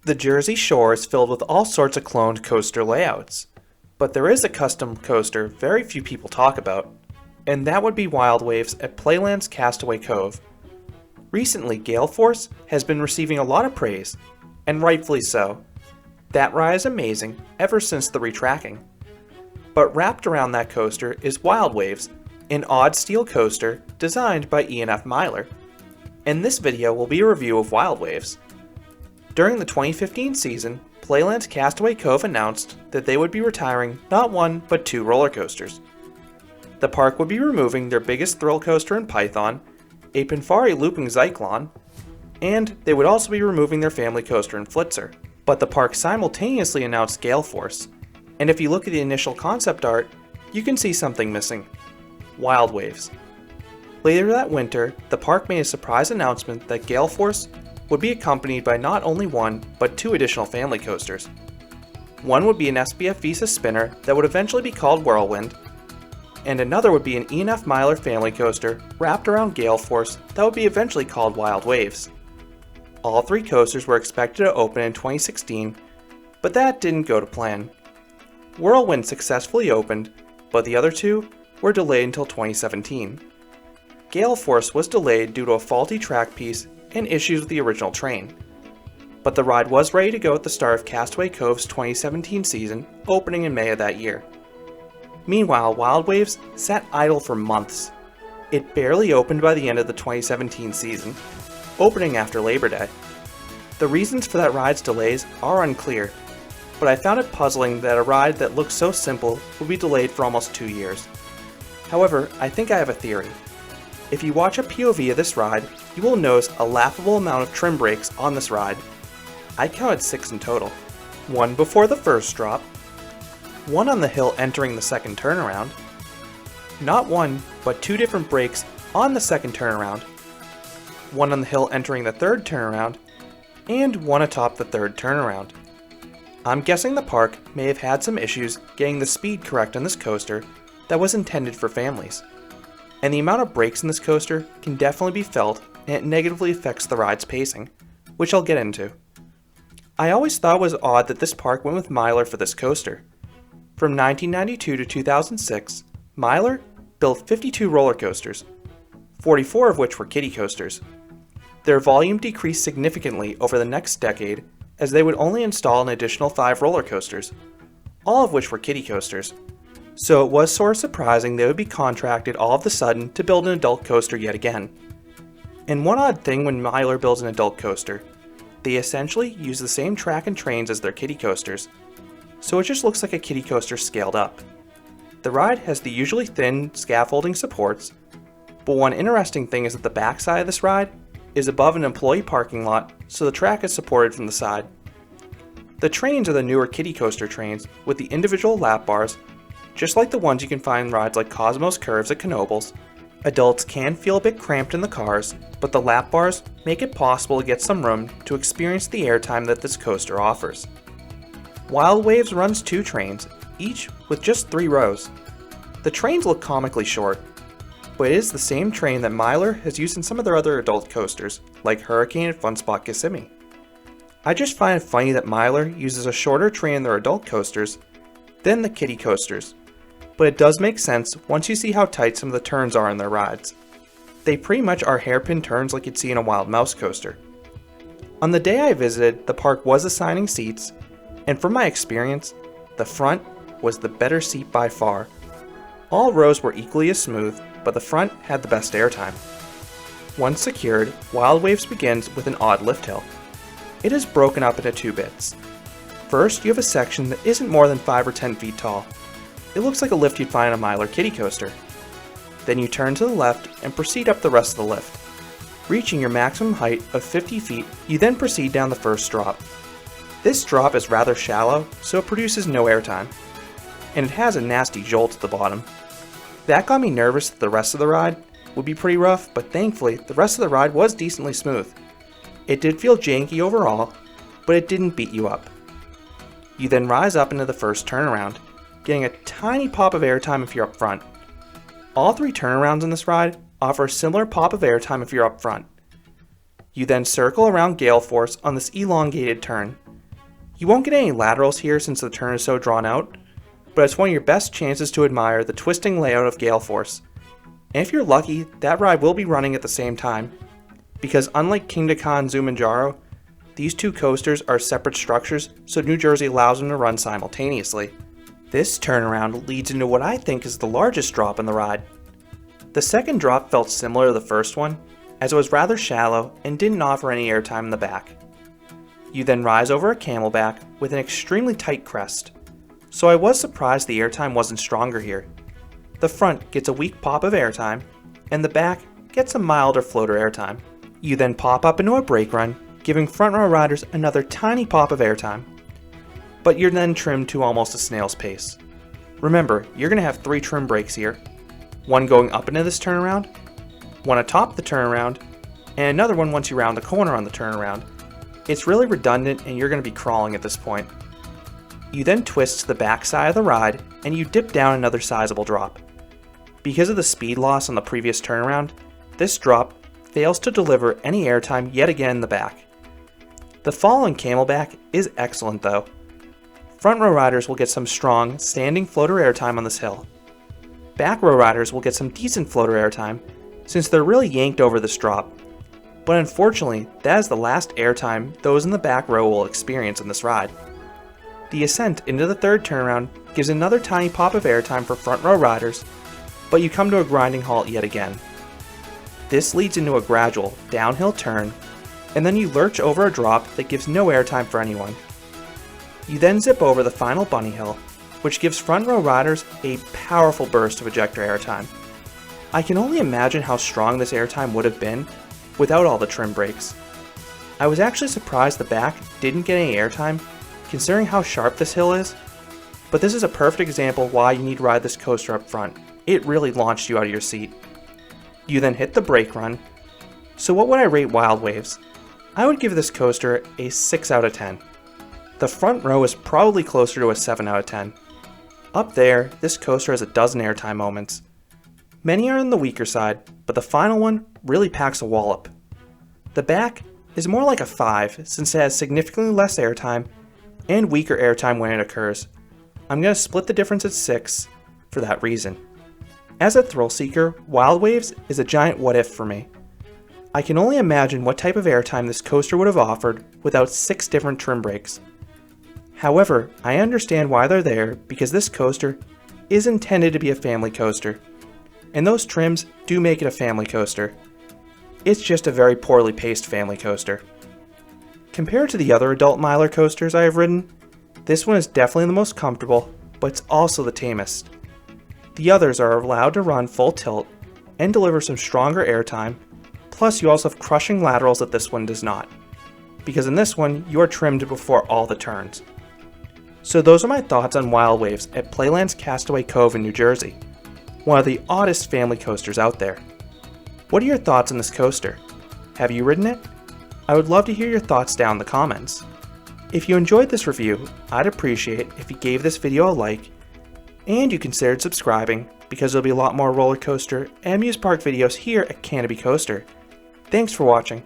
The Jersey Shore is filled with all sorts of cloned coaster layouts, but there is a custom coaster very few people talk about, and that would be Wild Waves at Playland's Castaway Cove. Recently, Gale Force has been receiving a lot of praise, and rightfully so. That ride is amazing ever since the retracking. But wrapped around that coaster is Wild Waves, an odd steel coaster designed by E&F Miler. In this video will be a review of Wild Waves. During the 2015 season, Playland's Castaway Cove announced that they would be retiring not one but two roller coasters. The park would be removing their biggest thrill coaster in Python, a Pinfari looping Zyklon, and they would also be removing their family coaster in Flitzer. But the park simultaneously announced Gale Force, and if you look at the initial concept art, you can see something missing: Wild Waves. Later that winter, the park made a surprise announcement that Gale Force would be accompanied by not only one, but two additional family coasters. One would be an SBF Visa spinner that would eventually be called Whirlwind, and another would be an E&F Miler family coaster wrapped around Gale Force that would be eventually called Wild Waves. All three coasters were expected to open in 2016, but that didn't go to plan. Whirlwind successfully opened, but the other two were delayed until 2017. Gale Force was delayed due to a faulty track piece and issues with the original train, but the ride was ready to go at the start of Castaway Cove's 2017 season, opening in May of that year. Meanwhile, Wild Waves sat idle for months. It barely opened by the end of the 2017 season, opening after Labor Day. The reasons for that ride's delays are unclear, but I found it puzzling that a ride that looks so simple would be delayed for almost 2 years. However, I think I have a theory. If you watch a POV of this ride, you will notice a laughable amount of trim brakes on this ride. I counted 6 in total. One before the first drop, one on the hill entering the second turnaround, not one, but two different brakes on the second turnaround, one on the hill entering the third turnaround, and one atop the third turnaround. I'm guessing the park may have had some issues getting the speed correct on this coaster that was intended for families. And the amount of brakes in this coaster can definitely be felt, and it negatively affects the ride's pacing, which I'll get into. I always thought it was odd that this park went with Miler for this coaster. From 1992 to 2006, Miler built 52 roller coasters, 44 of which were kiddie coasters. Their volume decreased significantly over the next decade as they would only install an additional 5 roller coasters, all of which were kiddie coasters. So it was sort of surprising they would be contracted all of a sudden to build an adult coaster yet again. And one odd thing when Miler builds an adult coaster, they essentially use the same track and trains as their kiddie coasters, so it just looks like a kiddie coaster scaled up. The ride has the usually thin scaffolding supports, but one interesting thing is that the backside of this ride is above an employee parking lot, so the track is supported from the side. The trains are the newer kiddie coaster trains with the individual lap bars, just like the ones you can find in rides like Cosmos Curves at Knoebels. Adults can feel a bit cramped in the cars, but the lap bars make it possible to get some room to experience the airtime that this coaster offers. Wild Waves runs 2 trains, each with just 3 rows. The trains look comically short, but it is the same train that Miler has used in some of their other adult coasters, like Hurricane and Fun Spot Kissimmee. I just find it funny that Miler uses a shorter train in their adult coasters than the kiddie coasters, but it does make sense once you see how tight some of the turns are in their rides. They pretty much are hairpin turns like you'd see in a Wild Mouse coaster. On the day I visited, the park was assigning seats, and from my experience, the front was the better seat by far. All rows were equally as smooth, but the front had the best airtime. Once secured, Wild Waves begins with an odd lift hill. It is broken up into 2 bits. First, you have a section that isn't more than 5 or 10 feet tall. It looks like a lift you'd find on a Miler kiddie coaster. Then you turn to the left and proceed up the rest of the lift. Reaching your maximum height of 50 feet, you then proceed down the first drop. This drop is rather shallow, so it produces no airtime, and it has a nasty jolt at the bottom. That got me nervous that the rest of the ride would be pretty rough, but thankfully the rest of the ride was decently smooth. It did feel janky overall, but it didn't beat you up. You then rise up into the first turnaround, getting a tiny pop of airtime if you're up front. All 3 turnarounds in this ride offer a similar pop of airtime if you're up front. You then circle around Gale Force on this elongated turn, You won't get any laterals here since the turn is so drawn out, but it's one of your best chances to admire the twisting layout of Gale Force. And if you're lucky, that ride will be running at the same time, because unlike Kingda and Zumanjaro, these two coasters are separate structures, so New Jersey allows them to run simultaneously. This turnaround leads into what I think is the largest drop in the ride. The second drop felt similar to the first one, as it was rather shallow and didn't offer any airtime in the back. You then rise over a camelback with an extremely tight crest, so I was surprised the airtime wasn't stronger here. The front gets a weak pop of airtime, and the back gets a milder floater airtime. You then pop up into a brake run, giving front row riders another tiny pop of airtime, but you're then trimmed to almost a snail's pace. Remember, you're going to have 3 trim brakes here, one going up into this turnaround, one atop the turnaround, and another one once you round the corner on the turnaround. It's really redundant and you're going to be crawling at this point. You then twist to the back side of the ride and you dip down another sizable drop. Because of the speed loss on the previous turnaround, this drop fails to deliver any airtime yet again in the back. The following camelback is excellent though. Front row riders will get some strong, standing floater airtime on this hill. Back row riders will get some decent floater airtime since they're really yanked over this drop. But unfortunately, that is the last airtime those in the back row will experience in this ride. The ascent into the third turnaround gives another tiny pop of airtime for front row riders, but you come to a grinding halt yet again. This leads into a gradual, downhill turn, and then you lurch over a drop that gives no airtime for anyone. You then zip over the final bunny hill, which gives front row riders a powerful burst of ejector airtime. I can only imagine how strong this airtime would have been without all the trim brakes. I was actually surprised the back didn't get any airtime, considering how sharp this hill is, but this is a perfect example why you need to ride this coaster up front. It really launched you out of your seat. You then hit the brake run. So what would I rate Wild Waves? I would give this coaster a 6 out of 10. The front row is probably closer to a 7 out of 10. Up there, this coaster has a dozen airtime moments. Many are on the weaker side, but the final one really packs a wallop. The back is more like a 5 since it has significantly less airtime and weaker airtime when it occurs. I'm going to split the difference at 6 for that reason. As a thrill seeker, Wild Waves is a giant what if for me. I can only imagine what type of airtime this coaster would have offered without 6 different trim brakes. However, I understand why they're there because this coaster is intended to be a family coaster, and those trims do make it a family coaster. It's just a very poorly paced family coaster. Compared to the other adult Miler coasters I have ridden, this one is definitely the most comfortable, but it's also the tamest. The others are allowed to run full tilt and deliver some stronger airtime, plus you also have crushing laterals that this one does not, because in this one you are trimmed before all the turns. So those are my thoughts on Wild Waves at Playland's Castaway Cove in New Jersey, one of the oddest family coasters out there. What are your thoughts on this coaster? Have you ridden it? I would love to hear your thoughts down in the comments. If you enjoyed this review, I'd appreciate if you gave this video a like, and you considered subscribing because there'll be a lot more roller coaster and amusement park videos here at Canopy Coaster. Thanks for watching.